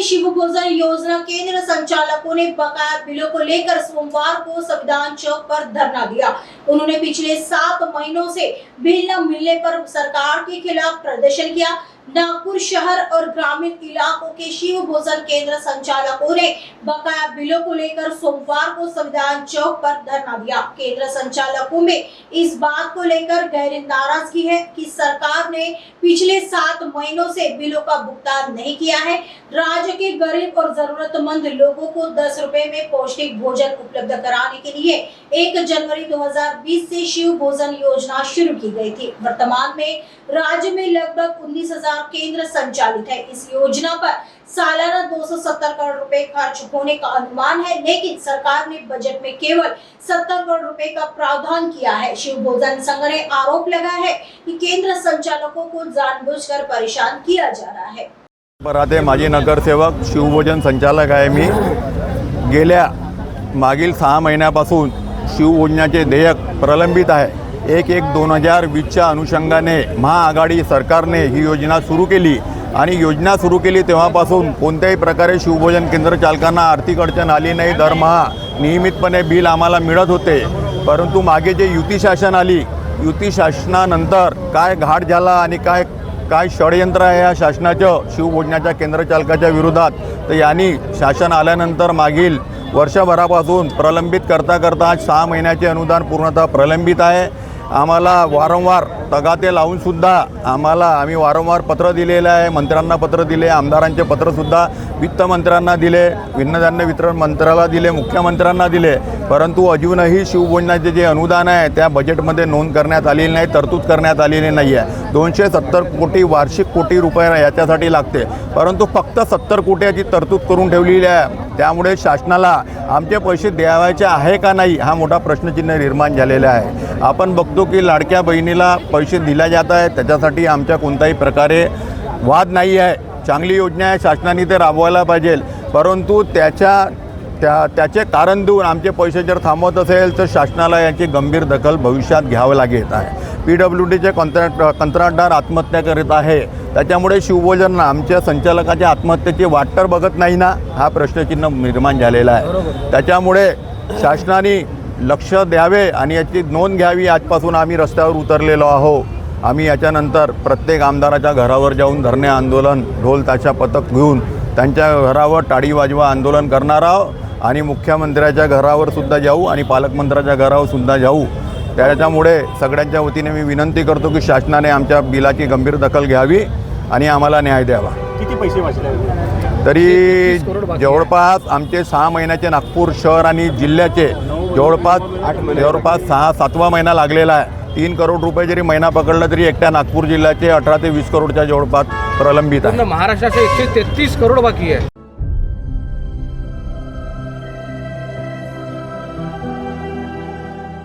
शिव भोजन योजना केंद्र संचालकों ने बकाया बिलों को लेकर सोमवार को संविधान चौक पर धरना दिया। उन्होंने पिछले 7 महीनों से बिल न मिलने पर सरकार के खिलाफ प्रदर्शन किया। नागपुर शहर और ग्रामीण इलाकों के शिव भोजन केंद्र संचालकों ने बकाया बिलों को लेकर सोमवार को संविधान चौक पर धरना दिया। केंद्र संचालकों में इस बात को लेकर गहरी नाराजगी है कि सरकार ने पिछले 7 महीनों से बिलों का भुगतान नहीं किया है। राज्य के गरीब और जरूरतमंद लोगों को 10 रुपए में पौष्टिक भोजन उपलब्ध कराने के लिए 1 जनवरी 2020 से शिव भोजन योजना शुरू की गई थी। वर्तमान में राज्य में लगभग 19,000 केंद्र संचालित है। इस योजना पर सालाना 270 करोड़ रुपए खर्च होने का अनुमान है, लेकिन सरकार ने बजट में केवल 70 करोड़ रुपए का प्रावधान किया है। शिव भोजन संघ ने आरोप लगाया है कि केंद्र संचालकों को जानबूझकर परेशान किया जा रहा है। बराते माजी नगरसेवक शिवभोजन संचालक आहे मी। गेल्या मागील 6 महिन्यापासून शिवभोजनाचे देयक प्रलंबित आहे। 1/1/2020च्या अनुषंगाने महाआघाडी सरकारने ही योजना सुरू केली आणि योजना सुरू केली तेव्हापासून कोणत्याही प्रकारे शिवभोजन केंद्र चालकांना आर्थिक अडचण आली नाही। दरमहा नियमितपणे बिल आम्हाला मिळत होते, परंतु मागे जे युती शासन आली, युती शासनानंतर काय घाट झाला आणि काय षडयंत्र आहे या शासनाचं शिवभोजनाच्या केंद्र चालकाच्या विरोधात, तर यांनी शासन आल्यानंतर मागील वर्षभरापासून प्रलंबित करता आज 6 महिन्याचे अनुदान पूर्णतः प्रलंबित आहे। आम्हाला वारंवार तगाते लावून सुद्धा आम्ही वारंवार पत्र दिलेले आहे। मंत्र्यांना पत्र दिले, आमदारांचे पत्रसुद्धा वित्तमंत्र्यांना दिले, अन्नधान्य वितरण मंत्र्याला दिले, मुख्यमंत्र्यांना दिले, परंतु अजूनही शिवभोजनाचे जे अनुदान आहे त्या बजेटमध्ये नोंद करण्यात आलेली नाही, तरतूद करण्यात आलेली नाही आहे। 270 कोटी वार्षिक कोटी रुपये याच्यासाठी लागते, परंतु फक्त 70 कोटीची तरतूद करून ठेवलेली आहे। त्यामुळे शासनाला आमचे पैसे द्यावायचे आहे का नाही हा मोठा प्रश्नचिन्ह निर्माण झालेला आहे। आपण बघतो की लाडक्या बहिणीला पैसे दिले जात आहेत, त्याच्यासाठी आमच्या कोणत्याही प्रकारे वाद नाही आहे। चांगली योजना आहे, शासनाने ते राबवायला पाहिजे, परंतु त्याचे कारण देऊन आमचे पैसे जर थांबवत असेल तर शासनाला याची गंभीर दखल भविष्यात घ्यावी लागेल आहे। PWDचे कंत्राटदार आत्महत्या करीत आहे, त्याच्यामुळे शिवभोजन आमच्या संचालकाच्या आत्महत्येची वाट तर बघत नाही ना, हा प्रश्नचिन्ह निर्माण झालेला आहे। त्याच्यामुळे शासनाने लक्ष द्यावे आणि याची नोंद घ्यावी। आजपासून आम्ही रस्त्यावर उतरलेलो आहोत। आम्ही याच्यानंतर प्रत्येक आमदाराच्या घरावर जाऊन धरणे आंदोलन, ढोल ताशा पथक घेऊन त्यांच्या घरावर टाळी वाजवा आंदोलन करणार आहोत आणि मुख्यमंत्र्याच्या घरावर सुद्धा जाऊ आणि पालकमंत्र्याच्या घरावर सुद्धा जाऊ। त्याच्यामुळे सगळ्यांच्या वतीने मी विनंती करतो की शासनाने आमच्या बिलाची गंभीर दखल घ्यावी आणि आम्हाला न्याय द्यावा। किती पैसे वाचले तरी जवळपास आमचे 6 महिन्याचे नागपूर शहर आणि जिल्ह्याचे जवळपास 6-7वा महिना लागलेला आहे। 3 करोड रुपये जरी महिना पकडला तरी एकट्या नागपूर जिल्ह्याचे 18 ते 20 करोडच्या जवळपास प्रलंबित आहे। महाराष्ट्राचे 133 करोड बाकी आहे।